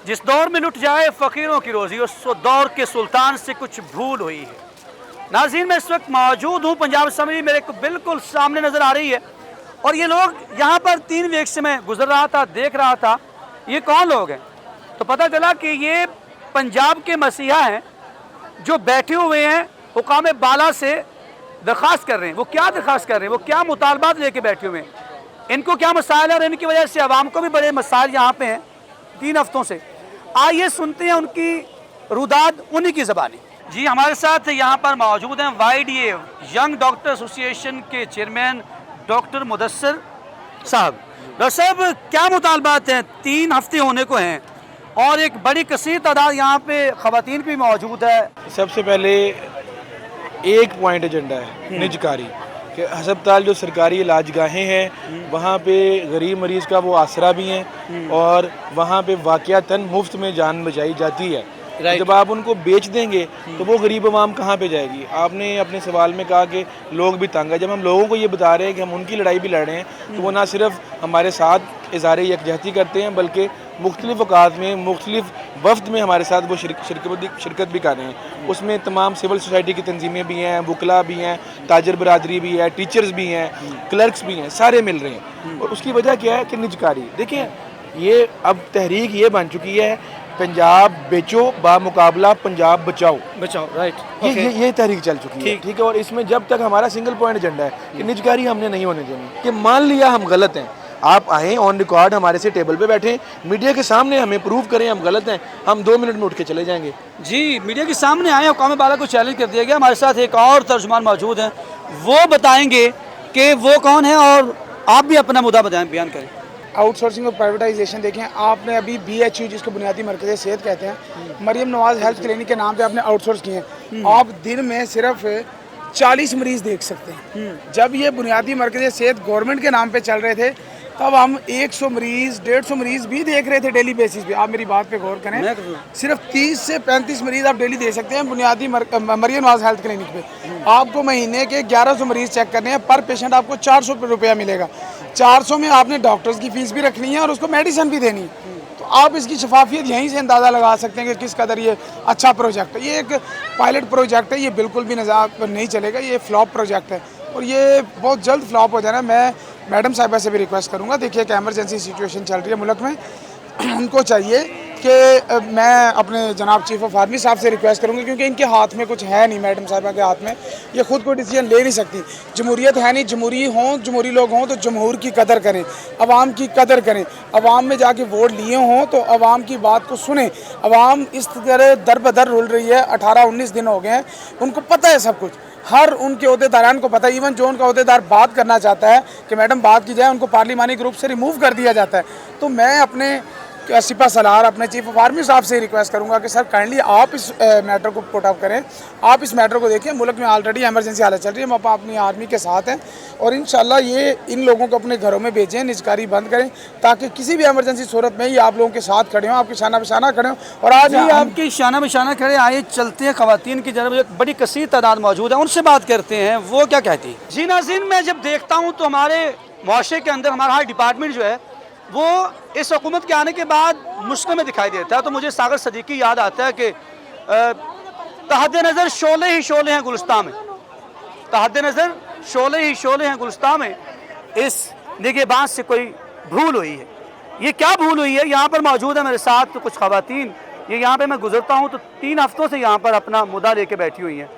जिस दौर में लुट जाए फ़कीरों की रोज़ी, उस दौर के सुल्तान से कुछ भूल हुई है। नाज़रीन, मैं इस वक्त मौजूद हूँ पंजाब असम्बली, मेरे को बिल्कुल सामने नज़र आ रही है, और ये लोग यहाँ पर 3 वीक से मैं गुजर रहा था, देख रहा था, ये कौन लोग हैं? तो पता चला कि ये पंजाब के मसीहा हैं जो बैठे हुए हैं हुकाम बाला से दरख्वास्त कर रहे हैं। वो क्या दरख्वास्त कर रहे हैं, वो क्या मुतालबात लेके बैठे हुए हैं, इनको क्या मसाइल है, और इनकी वजह से आवाम को भी बड़े मसाइल यहाँ पे हैं 3 हफ्तों से। आइए सुनते हैं उनकी रुदाद उन्हीं की ज़बानी। जी, हमारे साथ यहाँ पर मौजूद हैं YDA यंग डॉक्टर एसोसिएशन के चेयरमैन डॉक्टर मुदस्सिर साहब। डॉक्टर साहब, क्या मुतालबात हैं? 3 हफ्ते होने को हैं और एक बड़ी कसीर तादाद यहाँ पे ख़वातीन भी मौजूद है। सबसे पहले एक पॉइंट एजेंडा है निजकारी कि हस्पताल जो सरकारी इलाज गाहें हैं वहाँ पे गरीब मरीज़ का वो आसरा भी हैं और वहाँ पे वाक़यातन मुफ्त में जान बचाई जाती है। जब आप उनको बेच देंगे तो वो गरीब अवाम कहाँ पे जाएगी? आपने अपने सवाल में कहा कि लोग भी तंग है। जब हम लोगों को ये बता रहे हैं कि हम उनकी लड़ाई भी लड़ रहे हैं तो वो ना सिर्फ हमारे साथ इज़हार यकजहती करते हैं बल्कि मुख्तलिफ़ अवकात में मुख्तलिफ़ वफ्द में हमारे साथ वो शिरकत भी कर रहे हैं। उसमें तमाम सिविल सोसाइटी की तंजीमें भी हैं, वकला भी हैं, ताजर बरादरी भी है, टीचर्स भी हैं, क्लर्क्स भी हैं, सारे मिल रहे हैं। और उसकी वजह क्या है कि निजकारी। देखिए, ये अब तहरीक ये बन चुकी है पंजाब बेचो बामुकाबला पंजाब बचाओ। राइट, ये तहरीक चल चुकी है, ठीक है। और इसमें जब तक हमारा सिंगल पॉइंट एजेंडा है कि निजकारी हमने नहीं होने देनी, कि मान लिया हम गलत हैं, आप आएँ ऑन रिकॉर्ड हमारे से टेबल पे बैठें, मीडिया के सामने हमें प्रूव करें हम गलत हैं, हम 2 मिनट में उठ के चले जाएंगे। जी, मीडिया के सामने आए, हुकाम बाला को चैलेंज कर दिया गया। हमारे साथ एक और तर्जुमान मौजूद हैं, वो बताएंगे कि वो कौन है, और आप भी अपना मुद्दा बयान करें। आउटसोर्सिंग और प्राइवेटाइजेशन देखें, आपने अभी BHU जिसको बुनियादी मरकज़ सेहत कहते हैं, मरियम नवाज़ हेल्थ क्लिनिक के नाम पे आपने आउटसोर्स किए हैं। आप दिन में सिर्फ 40 मरीज़ देख सकते हैं। जब ये बुनियादी मरकज़ सेहत गवर्नमेंट के नाम पे चल रहे थे तब हम 100 मरीज़ 150 मरीज़ भी देख रहे थे डेली बेसिस पे। आप मेरी बात पे गौर करें, सिर्फ 30 से 35 मरीज़ आप डेली दे सकते हैं बुनियादी मरियम नवाज़ हेल्थ क्लिनिक पे। आपको महीने के 1100 मरीज़ चेक करने हैं, पर पेशेंट आपको 400 रुपया मिलेगा। 400 में आपने डॉक्टर्स की फ़ीस भी रखनी है और उसको मेडिसिन भी देनी है। तो आप इसकी शफाफियत यहीं से अंदाज़ा लगा सकते हैं कि किस कदर ये अच्छा प्रोजेक्ट है। ये एक पायलट प्रोजेक्ट है, ये बिल्कुल भी नज़ार नहीं चलेगा, ये फ्लॉप प्रोजेक्ट है और ये बहुत जल्द फ्लॉप हो जाना। मैं मैडम साहिबा से भी रिक्वेस्ट करूँगा, देखिए एक एमरजेंसी सिचुएशन चल रही है मुल्क में, उनको चाहिए कि मैं अपने जनाब चीफ ऑफ आर्मी साहब से रिक्वेस्ट करूँगी, क्योंकि इनके हाथ में कुछ है नहीं, मैडम साहिबा के हाथ में, ये खुद कोई डिसीजन ले नहीं सकती। जमहूरियत है नहीं, जमहूरी लोग हों तो जमहूर की कदर करें, अवाम की कदर करें, अवाम में जाके वोट लिए हों तो अवाम की बात को सुने। अवाम इस तरह दर बदर रुल रही है, 18-19 दिन हो गए हैं, उनको पता है सब कुछ, हर उनके अहदेदारान को पता है। इवन जो उनका अहदेदार बात करना चाहता है कि मैडम बात की जाए, उनको पार्लिमानी ग्रुप से रिमूव कर दिया जाता है। तो मैं अपने सिपा सलार अपने चीफ ऑफ आर्मी साहब से रिक्वेस्ट करूंगा कि सर काइंडली आप इस मैटर को पुट अप करें, आप इस मैटर को देखिए। मुल्क में ऑलरेडी एमरजेंसी हालत चल रही है, हम अपनी आर्मी के साथ हैं और इंशाल्लाह ये इन लोगों को अपने घरों में भेजें, निजकारी बंद करें, ताकि किसी भी एमरजेंसी सूरत में ही आप लोगों के साथ खड़े हों, आपके शाना बशाना खड़े हों। और आज आपकी शाना बशाना खड़े, आइए चलते हैं ख़वातीन की जब एक बड़ी कसीर तादाद मौजूद है, उनसे बात करते हैं, वो क्या कहती है। जी नाज़रीन, मैं जब देखता हूँ तो हमारे मुआशरे के अंदर हमारा हर डिपार्टमेंट जो है वो इस हुकूमत के आने के बाद मुश्किल में दिखाई देता है। तो मुझे सागर सदीकी याद आता है कि तहद नज़र शोले ही शोले हैं गुलिस्तान में, तहद नज़र शोले ही शोले हैं गुलिस्तान में, इस निगहबान से कोई भूल हुई है। ये क्या भूल हुई है? यहाँ पर मौजूद है मेरे साथ तो कुछ ख़वातीन, ये यहाँ पे मैं गुजरता हूँ तो 3 हफ्तों से यहाँ पर अपना मुद्दा लेके बैठी हुई हैं।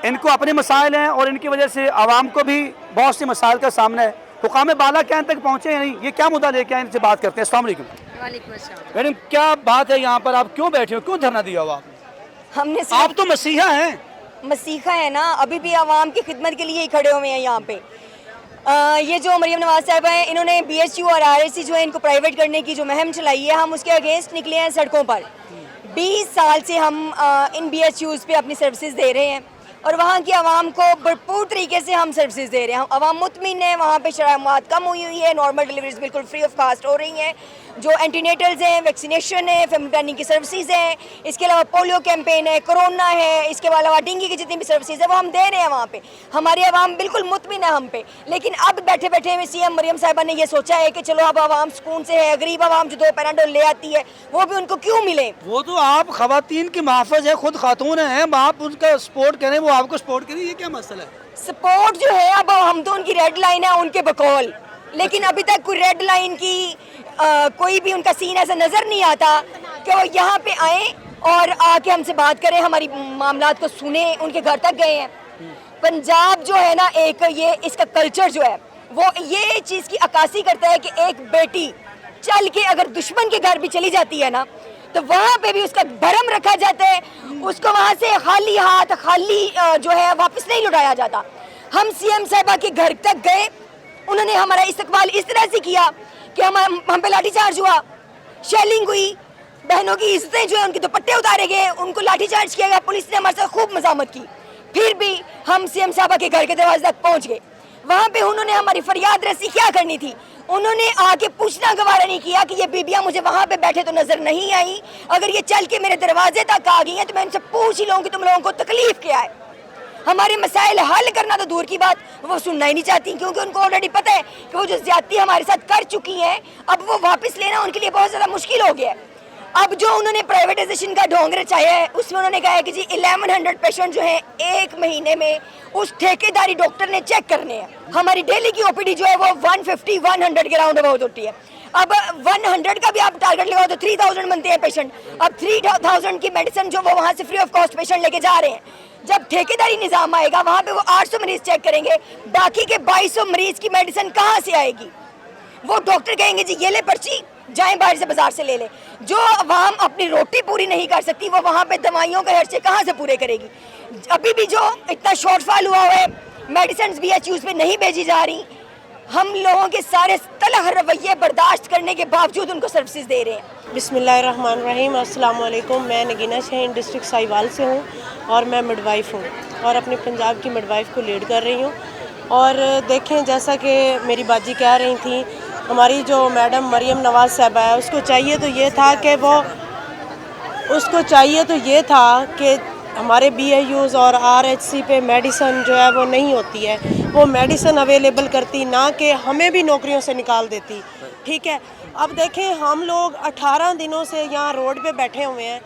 इनको अपने मसाइल हैं और इनकी वजह से आवाम को भी बहुत से मसाइल का सामना है। हुकाम बाला क्या तक पहुँचे या नहीं, ये क्या मुद्दा लेके आए, इनसे बात करते हैं। अस्सलाम वालेकुम। वालेकुम अस्सलाम। मैडम, क्या बात है यहाँ पर, आप क्यों बैठे हो, क्यों धरना दिया हुआ आपने? हमने आप तो मसीहा हैं। मसीहा है ना, अभी भी आवाम की खिदमत के लिए ही खड़े हुए हैं यहाँ पे। ये जो मरियम नवाज साहिबा हैं, इन्होंने BHU और RSC जो है इनको प्राइवेट करने की जो मुहिम चलाई है, हम उसके अगेंस्ट निकले हैं सड़कों पर। 20 साल से हम इन BHUs पे अपनी सर्विसेज दे रहे हैं और वहाँ की आवाम को भरपूर तरीके से हम सर्विसेज दे रहे हैं। आवाम मुतमिन है, वहाँ पे शराब कम हुई है, नॉर्मल डिलीवरीज बिल्कुल फ्री ऑफ कास्ट हो रही हैं। जो एंटीनेटल्स हैं, वैक्सीनेशन है, फैमिली प्लानिंग की सर्विसेज हैं, इसके अलावा पोलियो कैंपेन है, कोरोना है, इसके अलावा डेंगू की जितनी भी सर्विसेज है वो हम दे रहे हैं वहाँ पे। हमारी आवाम बिल्कुल मुतमिन है हम पे। लेकिन अब बैठे बैठे में सीएम मरियम साहिबा ने ये सोचा है कि चलो अब आवाम सुकून से है, गरीब आवाम जो 2 पैराडोल ले आती है वो भी उनको क्यों मिले। वो तो आप खवातीन की महफज है, खुद खातून हैं, आप उनका सपोर्ट करें, वो आपको सपोर्ट करें, ये क्या मसला है? सपोर्ट जो है अब हम तो उनकी रेड लाइन है उनके बकौल, लेकिन अभी तक कोई रेड लाइन की कोई भी उनका सीन ऐसा नज़र नहीं आता कि वो यहाँ पे आए और आके हमसे बात करें, हमारी मामलात को सुने। उनके घर तक गए हैं। पंजाब जो है ना, एक ये इसका कल्चर जो है वो ये चीज़ की अक्कासी करता है कि एक बेटी चल के अगर दुश्मन के घर भी चली जाती है ना तो वहाँ पे भी उसका भरम रखा जाता है, उसको वहाँ से खाली हाथ खाली जो है वापस नहीं लौटाया जाता। हम सीएम साहिबा के घर तक गए, उन्होंने हमारा इस्तकबाल इस तरह से किया कि हम पे लाठीचार्ज हुआ, शेलिंग हुई, बहनों की इज्जतें जो है उनके दुपट्टे उतारे गए, उनको लाठीचार्ज किया गया, पुलिस ने हमारे साथ खूब मज़ामत की। फिर भी हम सीएम साहबा के घर के दरवाजे तक पहुंच गए। वहाँ पे उन्होंने हमारी फरियाद रसी क्या करनी थी, उन्होंने आके पूछना गवारा नहीं किया कि ये बीबियाँ मुझे वहाँ पे बैठे तो नजर नहीं आई, अगर ये चल के मेरे दरवाजे तक आ गई हैं तो मैं इनसे पूछ ही लूँ कि तुम लोगों को तकलीफ क्या है। हमारे मसाइल हल करना तो दूर की बात, वो सुनना ही नहीं चाहती, क्योंकि उनको ऑलरेडी पता है कि वो जो ज्यादती हमारे साथ कर चुकी हैं, अब वो वापस लेना उनके लिए बहुत ज़्यादा मुश्किल हो गया है। अब जो उन्होंने प्राइवेटाइजेशन का ढोंग रचाया है उसमें उन्होंने कहा है कि जी 1100 पेशेंट जो हैं एक महीने में उस ठेकेदारी डॉक्टर ने चेक करने हैं। हमारी डेली की ओपीडी जो है वो 150-100 के राउंड अबाउट होती है। अब 100 का भी आप टारगेट लगाओ तो 3000 बनते हैं पेशेंट। अब 3000 की मेडिसिन जो वो वहाँ से फ्री ऑफ कॉस्ट पेशेंट लेके जा रहे हैं, जब ठेकेदारी निज़ाम आएगा वहाँ पे वो 800 मरीज चेक करेंगे, बाकी के 2200 मरीज की मेडिसिन कहाँ से आएगी? वो डॉक्टर कहेंगे जी ये ले पर्ची, जाएं बाहर से बाजार से ले ले। जो आवाम अपनी रोटी पूरी नहीं कर सकती वो वहाँ पे दवाइयों के खर्चे कहाँ से पूरे करेगी? अभी भी जो इतना शॉर्टफॉल हुआ है, मेडिसिन BHUs पे नहीं भेजी जा रही, हम लोगों के सारे तलख रवैये बर्दाश्त करने के बावजूद उनको सर्विसेज दे रहे हैं। बिस्मिल्लाहिर्रहमानिर्रहीम, अस्सलाम वालेकुम। मैं नगीना शाहीन डिस्ट्रिक्ट साहिवाल से हूँ और मैं मिडवाइफ हूँ और अपने पंजाब की मिडवाइफ को लीड कर रही हूँ। और देखें, जैसा कि मेरी बाजी कह रही थी, हमारी जो मैडम मरियम नवाज़ साहिबा है उसको चाहिए तो ये था कि हमारे BHUs और RHC पे मेडिसिन जो है वो नहीं होती है, वो मेडिसिन अवेलेबल करती, ना कि हमें भी नौकरियों से निकाल देती। ठीक है, अब देखें हम लोग 18 दिनों से यहाँ रोड पे बैठे हुए हैं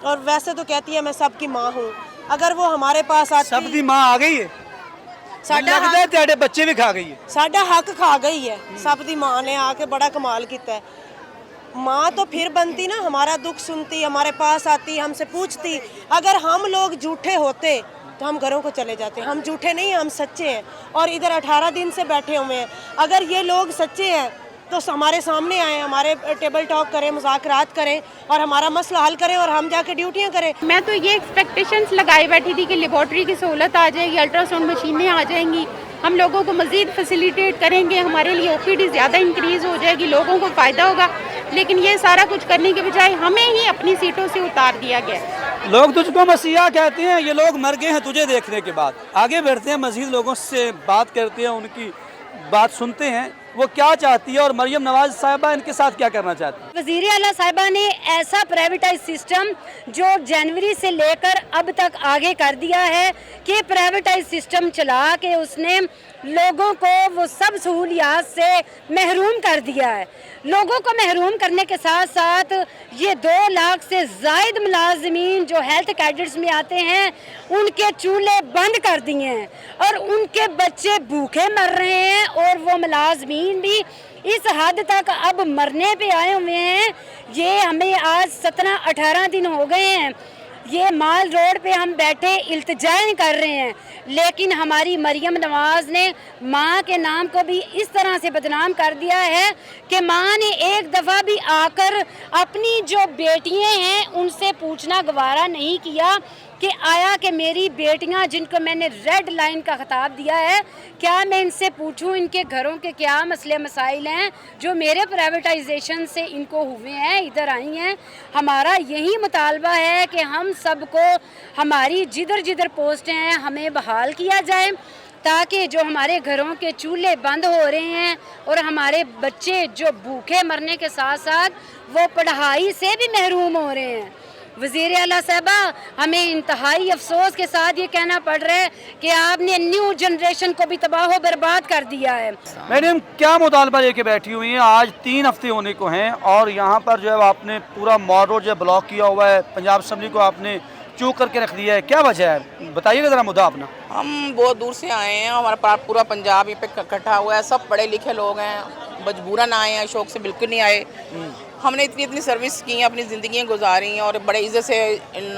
और वैसे तो कहती है मैं सबकी माँ हूँ, अगर वो हमारे पास आती सब दी माँ आ गई है, साडा बच्चे भी खा गई है, साडा हक खा गई है। सब दी माँ ने आके बड़ा कमाल किया है। माँ तो फिर बनती ना, हमारा दुख सुनती, हमारे पास आती, हमसे पूछती। अगर हम लोग झूठे होते तो हम घरों को चले जाते। हम झूठे नहीं, हम सच्चे हैं और इधर 18 दिन से बैठे हुए हैं। अगर ये लोग सच्चे हैं तो हमारे सामने आए, हमारे टेबल टॉक करें, मुज़ाकरात करें और हमारा मसला हल करें और हम जाके ड्यूटियाँ करें। मैं तो ये एक्सपेक्टेशंस लगाई बैठी थी कि लेबॉर्ट्री की सहूलत आ जाएगी, अल्ट्रासाउंड मशीनें आ जाएंगी, हम लोगों को मज़ीद फैसिलिटेट करेंगे, हमारे लिए OPD ज़्यादा इंक्रीज़ हो जाएगी, लोगों को फ़ायदा होगा। लेकिन ये सारा कुछ करने के बजाय हमें ही अपनी सीटों से उतार दिया गया। लोग तुझको मसीहा कहते हैं, ये लोग मर गए हैं तुझे देखने के बाद। आगे बढ़ते हैं, मज़ीद लोगों से बात करते हैं, उनकी बात सुनते हैं वो क्या चाहती है और मरियम नवाज साहिबा इनके साथ क्या करना चाहती है। वज़ीर आला साहिबा ने ऐसा प्राइवेटाइज सिस्टम जो जनवरी से लेकर अब तक आगे कर दिया है कि प्राइवेटाइज सिस्टम चला के उसने लोगों को वो सब सहूलियात से महरूम कर दिया है। लोगों को महरूम करने के साथ साथ ये 2 लाख से ज़ायद मुलाजमीन जो हेल्थ कैडर्स में आते हैं उनके चूल्हे बंद कर दिए हैं और उनके बच्चे भूखे मर रहे हैं और वो मुलाजमीन भी इस हद तक अब मरने पे आए हुए हैं। ये हमें आज 17-18 दिन हो गए हैं, ये माल रोड पे हम बैठे इल्तिजाएं कर रहे हैं, लेकिन हमारी मरियम नवाज ने माँ के नाम को भी इस तरह से बदनाम कर दिया है कि माँ ने एक दफ़ा भी आकर अपनी जो बेटियां हैं उनसे पूछना गवारा नहीं किया कि आया कि मेरी बेटियां जिनको मैंने रेड लाइन का खिताब दिया है, क्या मैं इनसे पूछूं इनके घरों के क्या मसले मसाइल हैं जो मेरे प्राइवेटाइजेशन से इनको हुए हैं, इधर आई हैं। हमारा यही मुतालबा है कि हम सबको हमारी जिधर जिधर पोस्टें हैं हमें बहाल किया जाए ताकि जो हमारे घरों के चूल्हे बंद हो रहे हैं और हमारे बच्चे जो भूखे मरने के साथ साथ वो पढ़ाई से भी महरूम हो रहे हैं। वज़ीर आला साहबा, हमें इंतहाई अफसोस के साथ ये कहना पड़ रहा है कि आपने न्यू जनरेशन को भी तबाह व बर्बाद कर दिया है। मैडम, क्या मुतालबा लेके बैठी हुई हैं? आज 3 हफ्ते होने को हैं और यहाँ पर जो है आपने पूरा मॉल रोड जो ब्लॉक किया हुआ है, पंजाब असम्बली को आपने चूक करके रख दिया है, क्या वजह है? बताइएगा ज़रा मुद्दा अपना। हम बहुत दूर से आए हैं, हमारा पूरा पंजाब यहाँ पे इकट्ठा हुआ है, सब पढ़े लिखे लोग हैं, मजबूरन आए हैं, शौक से बिल्कुल नहीं आए। हमने इतनी सर्विस की हैं, अपनी ज़िंदगियाँ गुजारी हैं और बड़े इज़्ज़त से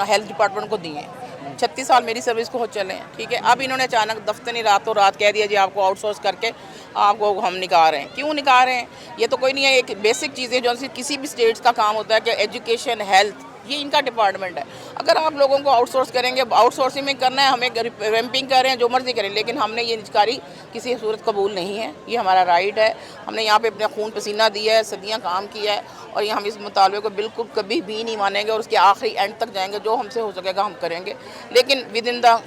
हेल्थ डिपार्टमेंट को दी हैं। 36 साल मेरी सर्विस को हो चले हैं, ठीक है। अब इन्होंने अचानक दफ्तर नहीं रातों रात कह दिया जी आपको आउटसोर्स करके आपको हम निकाल रहे हैं। क्यों निकाल रहे हैं? ये तो कोई नहीं है, एक बेसिक चीज़ें जो किसी भी स्टेट्स का काम होता है कि एजुकेशन, हेल्थ, ये इनका डिपार्टमेंट है। अगर आप लोगों को आउटसोर्स करेंगे, आउटसोर्सिंग में करना है, हमें रैंपिंग करें, जो मर्जी करें, लेकिन हमने ये निजकारी किसी सूरत कबूल नहीं है। ये हमारा राइट है, हमने यहाँ पे अपना खून पसीना दिया है, सदियाँ काम किया है और ये हम इस मुतालबे को बिल्कुल कभी भी नहीं मानेंगे और उसके आखिरी एंड तक जाएंगे। जो हमसे हो सकेगा हम करेंगे, लेकिन विद इन द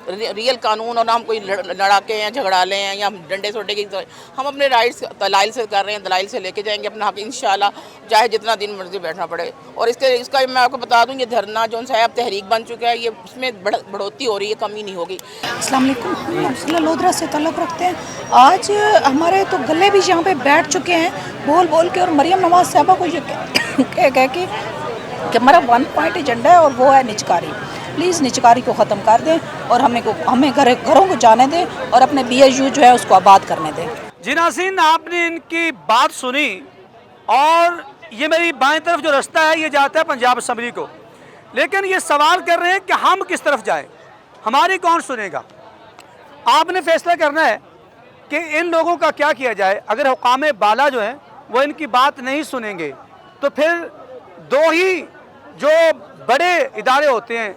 रियल कानून। और हम कोई लड़ाके हैं, झगड़ाले हैं या डंडे सोटे की, हम अपने राइट्स दलाइल से कर रहे हैं, दलाइल से लेके जाएंगे अपना हक इंशाल्लाह, चाहे जितना दिन मर्जी बैठना पड़े। और इसका मैं आपको बता दूं, ये धरना जो है अब तहरीक बन चुका है, ये इसमें बढ़ोतरी हो रही है, कमी नहीं होगी। अस्सलाम वालेकुम, हम अब्दुल्ला लोधरा से ताल्लुक़ रखते हैं। आज हमारे तो गले भी यहाँ पे बैठ चुके हैं बोल बोल के, और मरियम नवाज़ साहबा को ये कह के कि हमारा 1 पॉइंट एजेंडा है और वो है निजकारी। प्लीज़ निजकारी को ख़त्म कर दें और हमें घरों को जाने दें और अपने BHU जो है उसको आबाद करने दें। जी नाज़रीन, आपने इनकी बात सुनी और ये मेरी बाएं तरफ जो रास्ता है ये जाता है पंजाब असम्बली को, लेकिन ये सवाल कर रहे हैं कि हम किस तरफ जाएं, हमारी कौन सुनेगा? आपने फैसला करना है कि इन लोगों का क्या किया जाए। अगर हुकाम बाला जो हैं वो इनकी बात नहीं सुनेंगे तो फिर 2 ही जो बड़े इदारे होते हैं,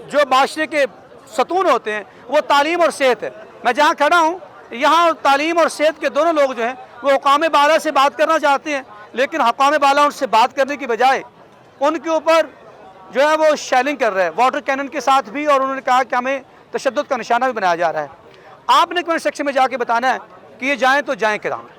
जो माशरे के सतून होते हैं, वो तालीम और सेहत है। मैं जहाँ खड़ा हूँ यहाँ तालीम और सेहत के दोनों लोग जो हैं वो हुकाम बाला से बात करना चाहते हैं, लेकिन हुकाम बाला उनसे बात करने की बजाय उनके ऊपर जो है वो शेलिंग कर रहा है, वाटर कैनन के साथ भी, और उन्होंने कहा कि हमें तशद्दुद का निशाना भी बनाया जा रहा है। आपने कमेंट सेक्शन में जाके बताना है कि ये जाएँ तो जाएँ किधर।